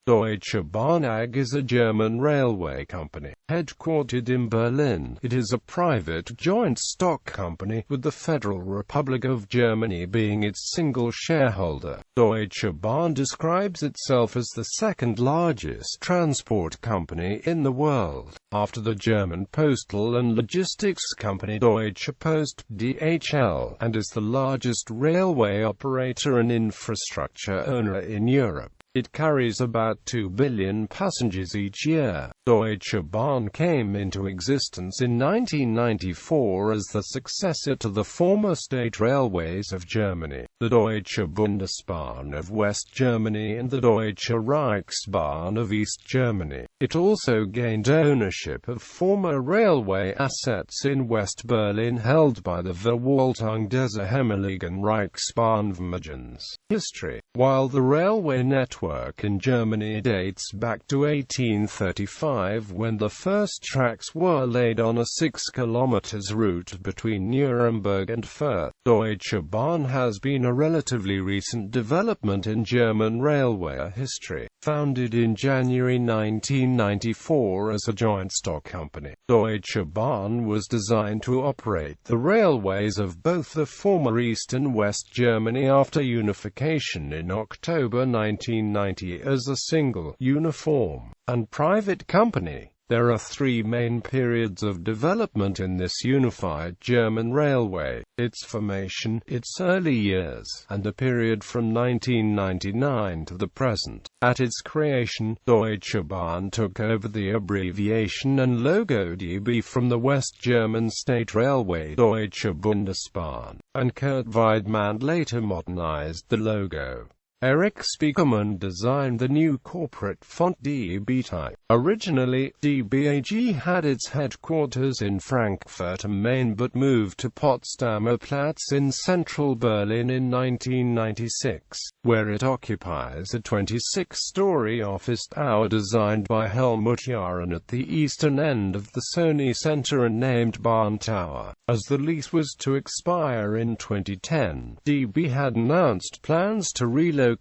Deutsche Bahn AG is a German railway company, headquartered in Berlin. It is a private joint stock company, with the Federal Republic of Germany being its single shareholder. Deutsche Bahn describes itself as the second largest transport company in the world, after the German postal and logistics company Deutsche Post (DHL), and is the largest railway operator and infrastructure owner in Europe. It carries about 2 billion passengers each year. Deutsche Bahn came into existence in 1994 as the successor to the former state railways of Germany, the Deutsche Bundesbahn of West Germany and the Deutsche Reichsbahn of East Germany. It also gained ownership of former railway assets in West Berlin held by the Verwaltung des Ehemaligen Reichsbahnvermögens. History. While the railway network in Germany dates back to 1835, when the first tracks were laid on a 6 km route between Nuremberg and Fürth, Deutsche Bahn has been a relatively recent development in German railway history. Founded in January 1994 as a joint stock company, Deutsche Bahn was designed to operate the railways of both the former East and West Germany after unification in October 1990 as a single, uniform, and private company. There are three main periods of development in this unified German railway: its formation, its early years, and a period from 1999 to the present. At its creation, Deutsche Bahn took over the abbreviation and logo DB from the West German state railway Deutsche Bundesbahn, and Kurt Weidmann later modernized the logo. Erich Spiekermann designed the new corporate font DB type. Originally, DB AG had its headquarters in Frankfurt am Main but moved to Potsdamer Platz in central Berlin in 1996, where it occupies a 26-story office tower designed by Helmut Jahren at the eastern end of the Sony Center and named Bahn Tower. As the lease was to expire in 2010, DB had announced plans to relocate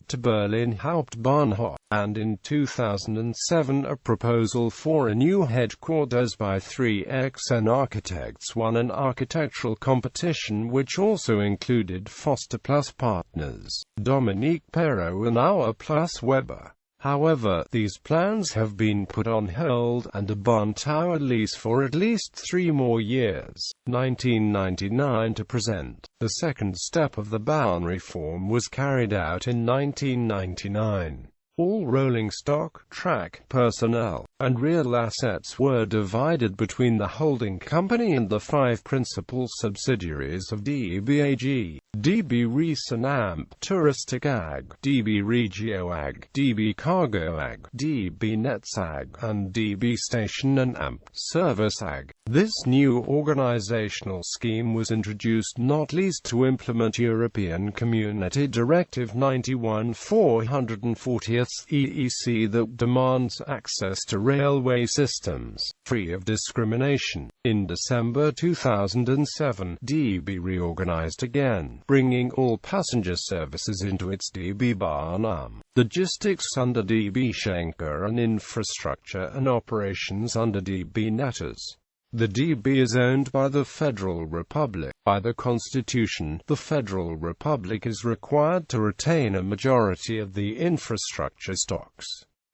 to Berlin Hauptbahnhof, and in 2007 a proposal for a new headquarters by 3XN Architects won an architectural competition which also included Foster Plus partners, Dominique Perrault and Auer Plus Weber. However, these plans have been put on hold, and a Bahn Tower lease for at least 3 more years, 1999 to present. The second step of the Bahn reform was carried out in 1999. All rolling stock, track, personnel, and real assets were divided between the holding company and the 5 principal subsidiaries of DB AG: DB Reisen Amp Touristik AG, DB Regio AG, DB Cargo AG, DB Netz AG, and DB Station and Amp Service AG. This new organizational scheme was introduced not least to implement European Community Directive 91/440 EEC that demands access to railway systems, free of discrimination. In December 2007, DB reorganized again, bringing all passenger services into its DB Bahn arm, logistics under DB Schenker and infrastructure and operations under DB Netters. The DB is owned by the Federal Republic. By the Constitution, the Federal Republic is required to retain a majority of the infrastructure stocks.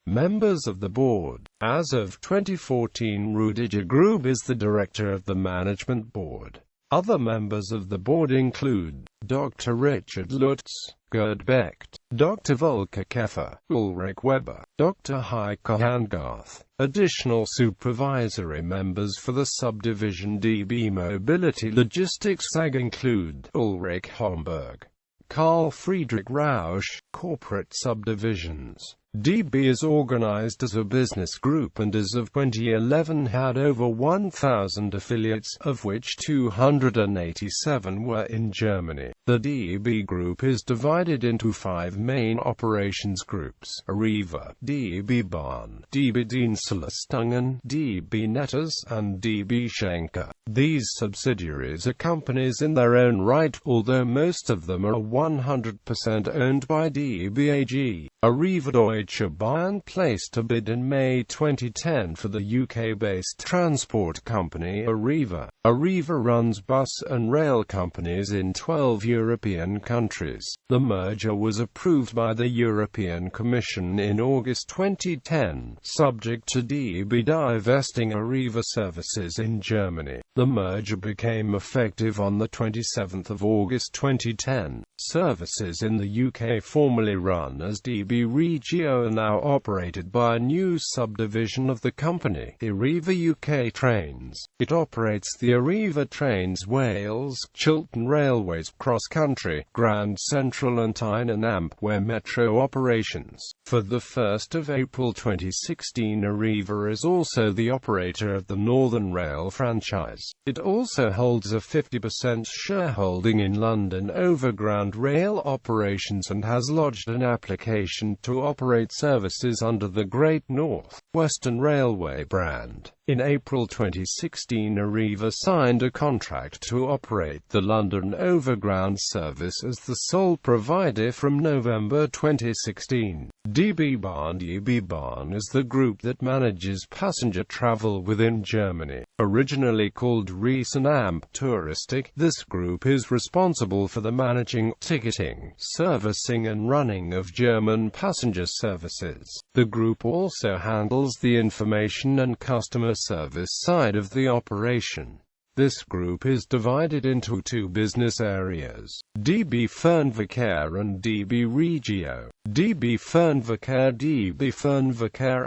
Members of the board. As of 2014, Rudiger Grube is the director of the management board. Other members of the board include Dr. Richard Lutz, Gerd Becht, Dr. Volker Keffer, Ulrich Weber, Dr. Heike Hangarth. Additional supervisory members for the subdivision DB Mobility Logistics AG include Ulrich Homburg, Karl Friedrich Rausch. Corporate subdivisions. DB is organized as a business group and as of 2011 had over 1,000 affiliates, of which 287 were in Germany. The DB group is divided into 5 main operations groups: Arriva, DB Bahn, DB Dienstleistungen, DB Netters, and DB Schenker. These subsidiaries are companies in their own right, although most of them are 100% owned by DB AG. Arriva Deutsche Bahn placed a bid in May 2010 for the UK-based transport company Arriva. Arriva runs bus and rail companies in 12 European countries. The merger was approved by the European Commission in August 2010, subject to DB divesting Arriva services in Germany. The merger became effective on the 27th of August 2010. Services in the UK formerly run as DB Regio are now operated by a new subdivision of the company, Arriva UK Trains. It operates the Arriva Trains Wales, Chiltern Railways Cross-Country, Grand Central and Tyne and Ampere Metro operations. For the 1st of April 2016, Arriva is also the operator of the Northern Rail franchise. It also holds a 50% shareholding in London Overground Rail operations and has lodged an application to operate services under the Great North Western Railway brand. In April 2016, Arriva signed a contract to operate the London Overground service as the sole provider from November 2016. DB Bahn is the group that manages passenger travel within Germany. Originally called Riesenamp Touristik, this group is responsible for the managing, ticketing, servicing and running of German passenger services. The group also handles the information and customer service side of the operation. This group is divided into two business areas, DB Fernverkehr and DB Regio. DB Fernverkehr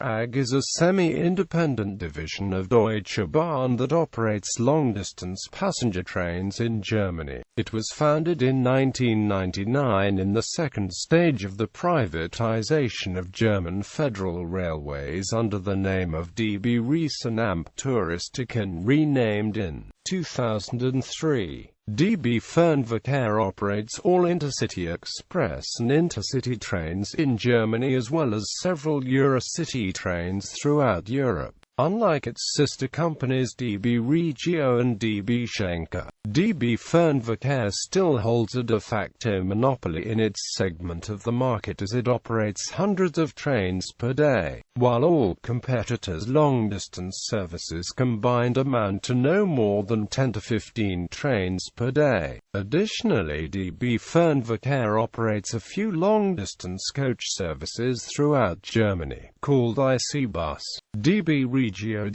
AG is a semi-independent division of Deutsche Bahn that operates long-distance passenger trains in Germany. It was founded in 1999 in the second stage of the privatization of German federal railways under the name of DB Riesenamp Touristik and renamed in 2003. DB Fernverkehr operates all intercity express and intercity trains in Germany as well as several Eurocity trains throughout Europe. Unlike its sister companies DB Regio and DB Schenker, DB Fernverkehr still holds a de facto monopoly in its segment of the market as it operates hundreds of trains per day, while all competitors' long-distance services combined amount to no more than 10 to 15 trains per day. Additionally, DB Fernverkehr operates a few long-distance coach services throughout Germany, called IC Bus. DB Regio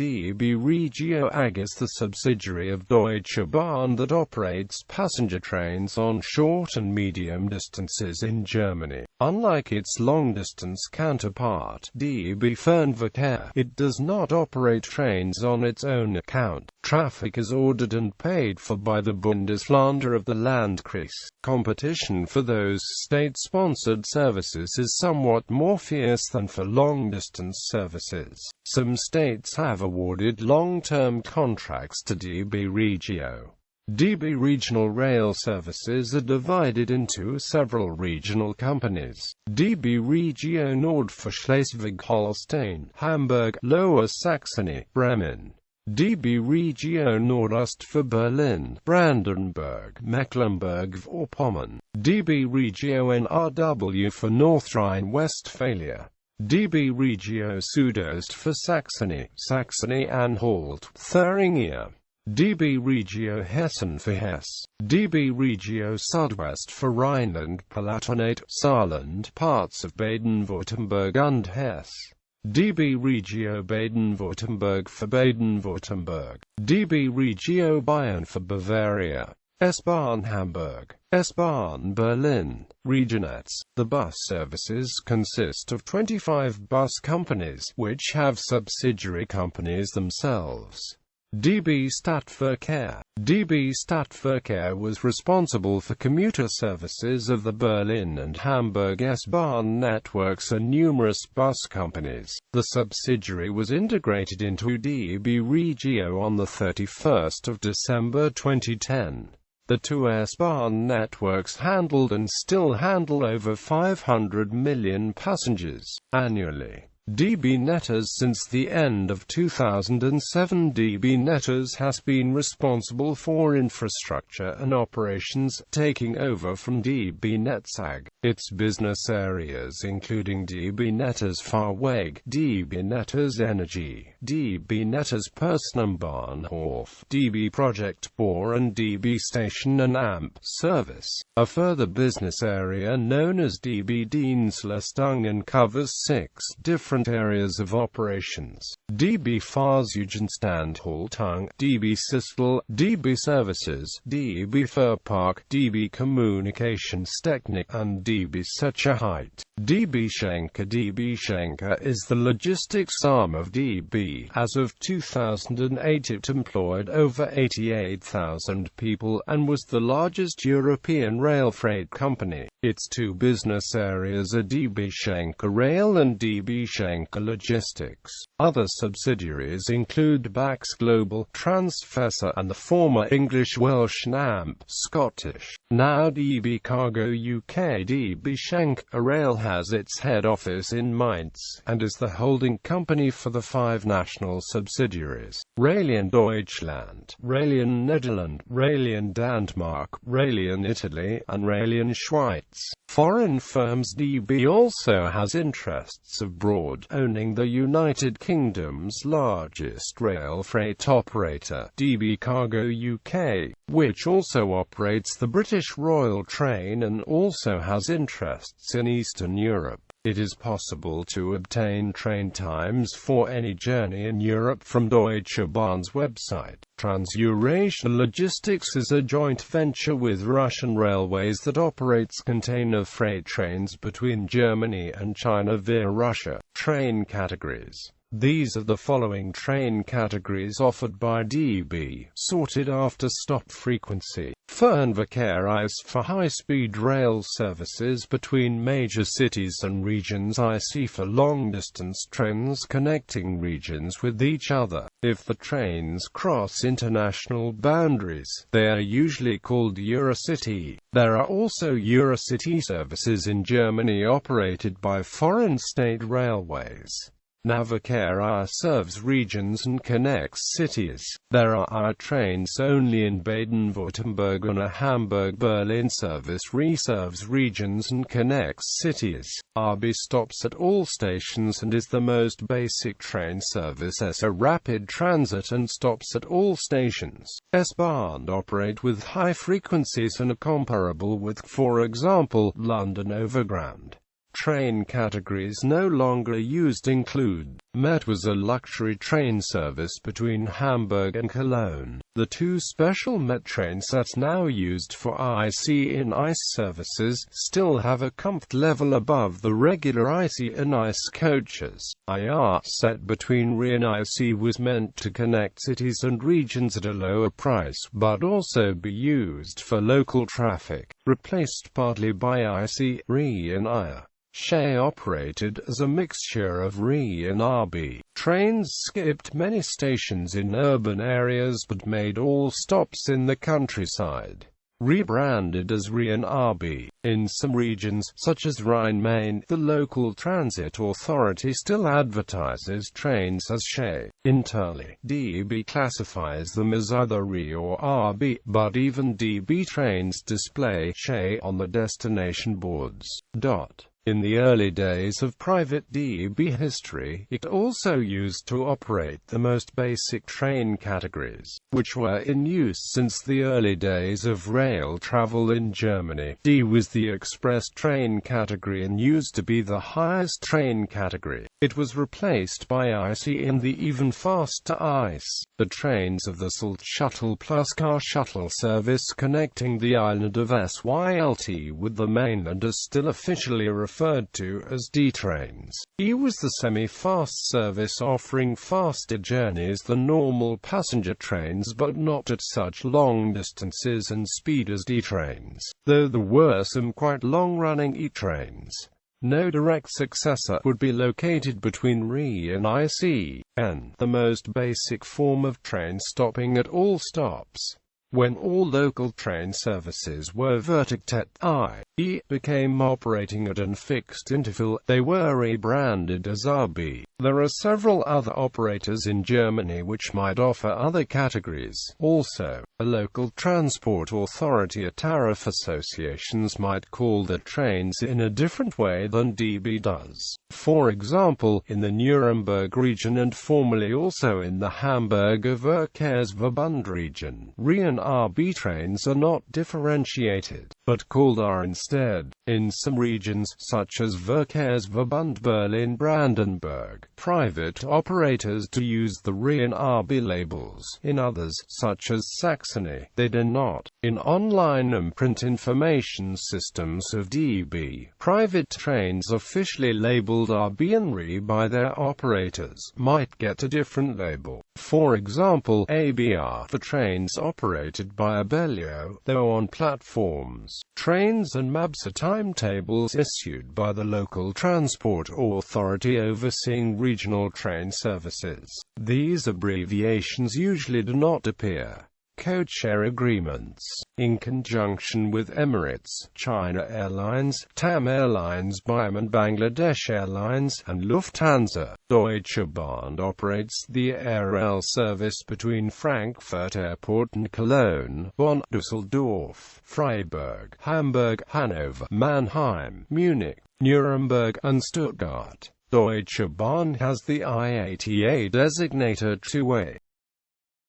AG is the subsidiary of Deutsche Bahn that operates passenger trains on short and medium distances in Germany. Unlike its long-distance counterpart, DB Fernverkehr, it does not operate trains on its own account. Traffic is ordered and paid for by the Bundesländer of the Landkreis. Competition for those state-sponsored services is somewhat more fierce than for long-distance services. Some states have awarded long-term contracts to DB Regio. DB Regional Rail Services are divided into several regional companies. DB Regio Nord for Schleswig-Holstein, Hamburg, Lower Saxony, Bremen. DB Regio Nordost for Berlin, Brandenburg, Mecklenburg-Vorpommern. DB Regio NRW for North Rhine-Westphalia. DB Regio Südost for Saxony, Saxony-Anhalt, Thuringia. DB Regio Hessen for Hesse. DB Regio Südwest for Rhineland-Palatinate, Saarland, parts of Baden-Württemberg and Hesse. DB Regio Baden-Württemberg for Baden-Württemberg. DB Regio Bayern for Bavaria. S-Bahn Hamburg. S-Bahn Berlin. Regionets. The bus services consist of 25 bus companies, which have subsidiary companies themselves. DB Stadtverkehr. DB Stadtverkehr was responsible for commuter services of the Berlin and Hamburg S-Bahn networks and numerous bus companies. The subsidiary was integrated into DB Regio on the 31st of December 2010. The two S-Bahn networks handled and still handle over 500 million passengers annually. DB Netters. Since the end of 2007, DB Netters has been responsible for infrastructure and operations, taking over from DB Netzag. Its business areas including DB Netters Fahrweg, DB Netters Energy, DB Netters Personenbahnhof, DB Project Bohr and DB Station and AMP Service. A further business area known as DB Dienstleistungen covers 6 different areas of operations: DB Fahrzeuginstandhaltung, DB Systel, DB Services, DB Fuhrpark, DB Kommunikationstechnik and DB Sicherheit. DB Schenker. DB Schenker is the logistics arm of DB. As of 2008 it employed over 88,000 people and was the largest European rail freight company. Its 2 business areas are DB Schenker Rail and DB Schenker Logistics. Other subsidiaries include Bax Global, Transfessa and the former English-Welsh NAMP, Scottish, now DB Cargo UK. DB Schenker Rail has its head office in Mainz, and is the holding company for the 5 national subsidiaries: Railien Deutschland, Railien Netherlands, Railien Denmark, Railien Italy, and Railien Schweiz. Foreign firms. DB also has interests abroad, owning the United Kingdom's largest rail freight operator, DB Cargo UK, which also operates the British Royal Train and also has interests in Eastern Europe. It is possible to obtain train times for any journey in Europe from Deutsche Bahn's website. Trans-Eurasia Logistics is a joint venture with Russian Railways that operates container freight trains between Germany and China via Russia. Train categories. These are the following train categories offered by DB, sorted after stop frequency. Fernverkehr is for high-speed rail services between major cities and regions. IC for long-distance trains connecting regions with each other. If the trains cross international boundaries, they are usually called Eurocity. There are also Eurocity services in Germany operated by foreign state railways. Navverkehr serves regions and connects cities. There are trains only in Baden-Württemberg and a Hamburg-Berlin service serves regions and connects cities. RB stops at all stations and is the most basic train service as a rapid transit and stops at all stations. S-Bahn operate with high frequencies and are comparable with, for example, London Overground. Train categories no longer used include: Met was a luxury train service between Hamburg and Cologne. The 2 special Met train sets now used for IC and ICE services still have a comfort level above the regular IC and ICE coaches. IR set between RE and IC was meant to connect cities and regions at a lower price, but also be used for local traffic, replaced partly by IC, RE and IR. SHE operated as a mixture of RE and RB. Trains skipped many stations in urban areas but made all stops in the countryside. Rebranded as RE and RB. In some regions, such as Rhine-Main, the local transit authority still advertises trains as SHE. Internally, DB classifies them as either RE or RB, but even DB trains display SHE on the destination boards. In the early days of private DB history, it also used to operate the most basic train categories, which were in use since the early days of rail travel in Germany. D was the express train category and used to be the highest train category. It was replaced by IC in the even faster ICE. The trains of the Salt Shuttle plus Car Shuttle service connecting the island of Sylt with the mainland are still officially referred to as D trains. E was the semi-fast service offering faster journeys than normal passenger trains but not at such long distances and speed as D trains, though there were some quite long-running E trains. No direct successor would be located between RE and IC, N, the most basic form of train stopping at all stops. When all local train services were vertictet I, became operating at an fixed interval. They were rebranded as RB. There are several other operators in Germany which might offer other categories. Also, a local transport authority or tariff associations might call their trains in a different way than DB does. For example, in the Nuremberg region and formerly also in the Hamburger Verkehrsverbund region, RE and RB trains are not differentiated, but called R instead. In some regions, such as Verkehrsverbund Berlin-Brandenburg, private operators do use the RE and RB labels. In others, such as Saxony, they do not. In online and print information systems of DB, private trains officially labeled RB and RE by their operators might get a different label. For example, ABR for trains operated by Abellio, though on platforms. Trains and maps are timetables issued by the local transport authority overseeing regional train services. These abbreviations usually do not appear. Codeshare agreements. In conjunction with Emirates, China Airlines, TAM Airlines, BAM and Bangladesh Airlines, and Lufthansa, Deutsche Bahn operates the AirRail service between Frankfurt Airport and Cologne, Bonn, Düsseldorf, Freiburg, Hamburg, Hanover, Mannheim, Munich, Nuremberg, and Stuttgart. Deutsche Bahn has the IATA designator two-way